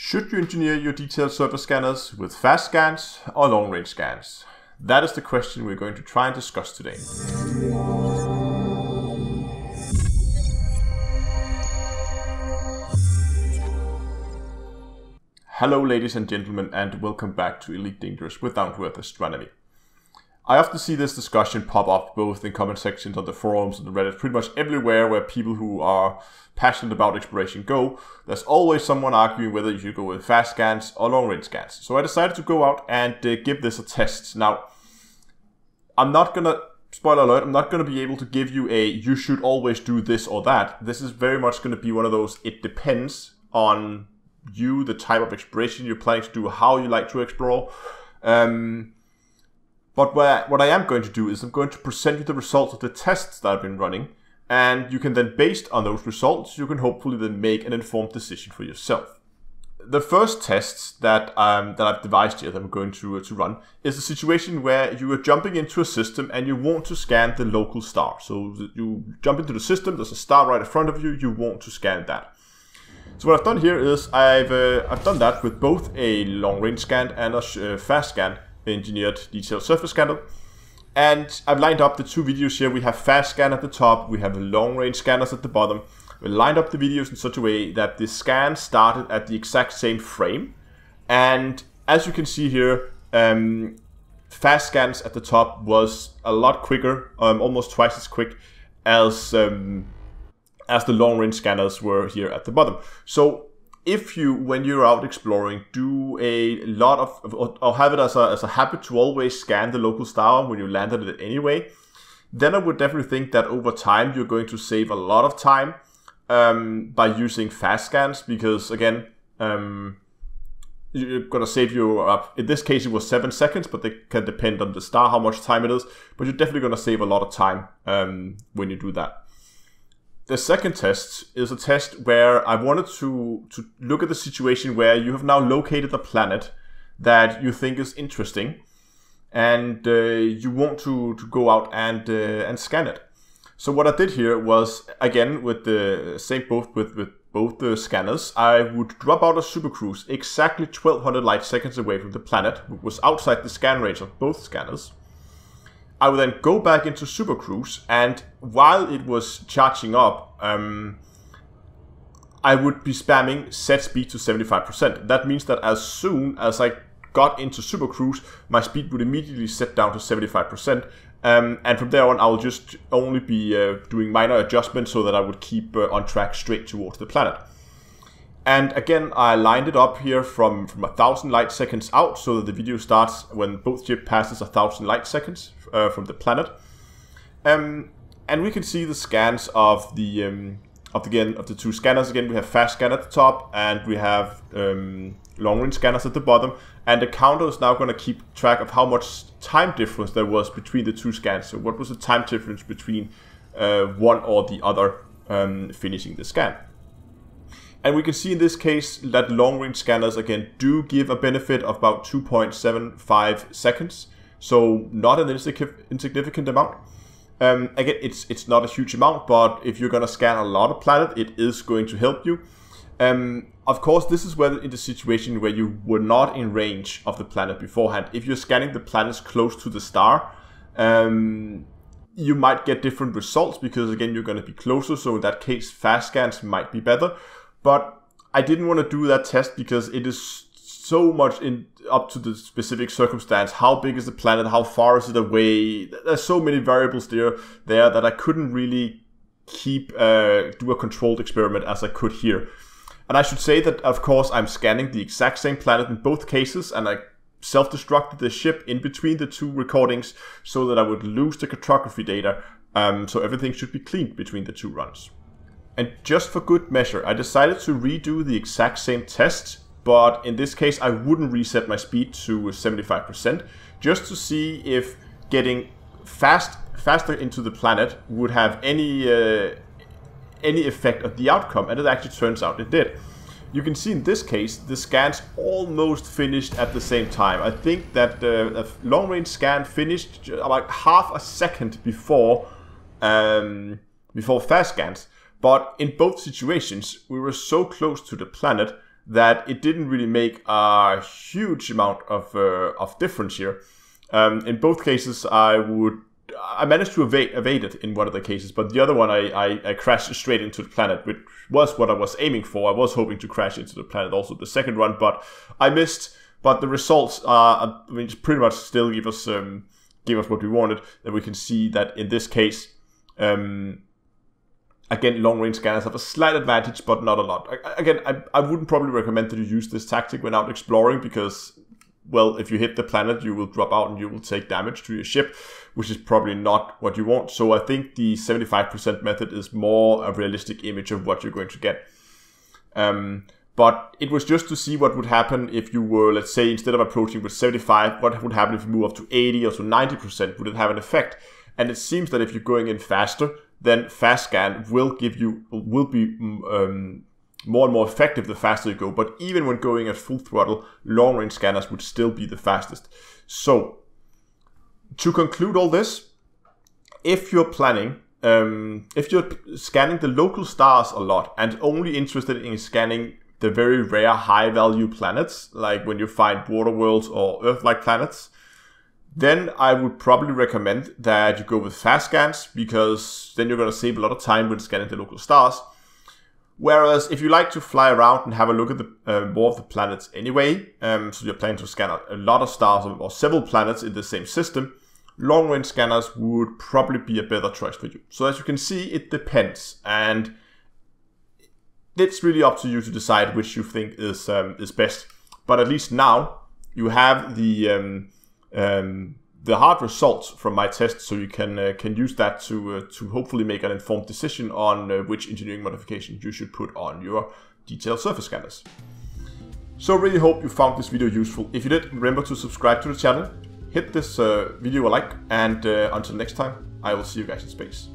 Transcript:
Should you engineer your detailed surface scanners with fast scans or long-range scans? That is the question we're going to try and discuss today. Hello ladies and gentlemen, and welcome back to Elite Dangerous with Down-to-Earth Astronomy. I often see this discussion pop up both in comment sections on the forums and the Reddit, pretty much everywhere where people who are passionate about exploration go. There's always someone arguing whether you should go with fast scans or long-range scans. So I decided to go out and give this a test. Now, I'm not gonna, spoiler alert, I'm not gonna be able to give you a you should always do this or that. This is very much gonna be one of those it depends on you, the type of exploration you're planning to do, how you like to explore. But what I am going to do is I'm going to present you the results of the tests that I've been running, and you can then, based on those results, you can hopefully then make an informed decision for yourself. The first tests that I've devised here that I'm going to run is a situation where you are jumping into a system and you want to scan the local star. So you jump into the system, there's a star right in front of you, you want to scan that. So what I've done here is I've done that with both a long-range scan and a fast scan engineered detailed surface scanner, and I've lined up the two videos here. We have fast scan at the top, we have long-range scanners at the bottom. We lined up the videos in such a way that the scan started at the exact same frame, and as you can see here, fast scans at the top was a lot quicker, almost twice as quick as the long-range scanners were here at the bottom. So if you, when you're out exploring, do a lot of, or have it as a habit to always scan the local star when you landed it anyway, then I would definitely think that over time you're going to save a lot of time by using fast scans, because again, you're going to save you, in this case it was 7 seconds, but they can depend on the star how much time it is, but you're definitely going to save a lot of time when you do that. The second test is a test where I wanted to look at the situation where you have now located a planet that you think is interesting, and you want to go out and scan it. So what I did here was, again with the same with both the scanners, I would drop out a supercruise exactly 1200 light seconds away from the planet, which was outside the scan range of both scanners. I would then go back into supercruise, and while it was charging up, I would be spamming set speed to 75%. That means that as soon as I got into supercruise, my speed would immediately set down to 75%. And from there on, I'll just only be doing minor adjustments so that I would keep on track straight towards the planet. And again, I lined it up here from 1000 light seconds out, so that the video starts when both ship passes 1000 light seconds from the planet. And we can see the scans of the two scanners. Again, we have fast scan at the top, and we have long-range scanners at the bottom. And the counter is now going to keep track of how much time difference there was between the two scans. So what was the time difference between one or the other finishing the scan? And we can see in this case that long-range scanners, again, do give a benefit of about 2.75 seconds. So not an insignificant amount. Again, it's not a huge amount, but if you're going to scan a lot of planet, it is going to help you. Of course, this is where in the situation where you were not in range of the planet beforehand. If you're scanning the planets close to the star, you might get different results, because again, you're going to be closer. So in that case, fast scans might be better. But I didn't want to do that test because it is so much up to the specific circumstance. How big is the planet? How far is it away? There's so many variables there that I couldn't really do a controlled experiment as I could here. And I should say that, of course, I'm scanning the exact same planet in both cases, and I self-destructed the ship in between the two recordings so that I would lose the cartography data. So everything should be cleaned between the two runs. And just for good measure, I decided to redo the exact same test, but in this case I wouldn't reset my speed to 75%, just to see if getting faster into the planet would have any effect of the outcome, and it actually turns out it did. You can see in this case the scans almost finished at the same time. I think that the long-range scan finished about half a second before fast scans. But in both situations, we were so close to the planet that it didn't really make a huge amount of difference here. In both cases, I managed to evade it in one of the cases, but the other one I crashed straight into the planet, which was what I was aiming for. I was hoping to crash into the planet also the second run, but I missed. But the results are, pretty much still give us what we wanted. And we can see that in this case, again, long-range scanners have a slight advantage, but not a lot. Again, I wouldn't probably recommend that you use this tactic when out exploring, because, well, if you hit the planet, you will drop out and you will take damage to your ship, which is probably not what you want. So I think the 75% method is more a realistic image of what you're going to get. But it was just to see what would happen if you were, let's say, instead of approaching with 75, what would happen if you move up to 80 or to 90%? Would it have an effect? And it seems that if you're going in faster, then fast scan will be more and more effective the faster you go. But even when going at full throttle, long range scanners would still be the fastest. So to conclude all this, if you're planning, if you're scanning the local stars a lot and only interested in scanning the very rare high-value planets, like when you find water worlds or Earth-like planets, then I would probably recommend that you go with fast scans, because then you're going to save a lot of time when scanning the local stars. Whereas if you like to fly around and have a look at the more of the planets anyway, so you're planning to scan a lot of stars or several planets in the same system, long-range scanners would probably be a better choice for you. So as you can see, it depends, and it's really up to you to decide which you think is best. But at least now you have the hard results from my test, so you can use that to hopefully make an informed decision on which engineering modifications you should put on your detailed surface scanners. So really hope you found this video useful. If you did, remember to subscribe to the channel, hit this video a like, and until next time, I will see you guys in space.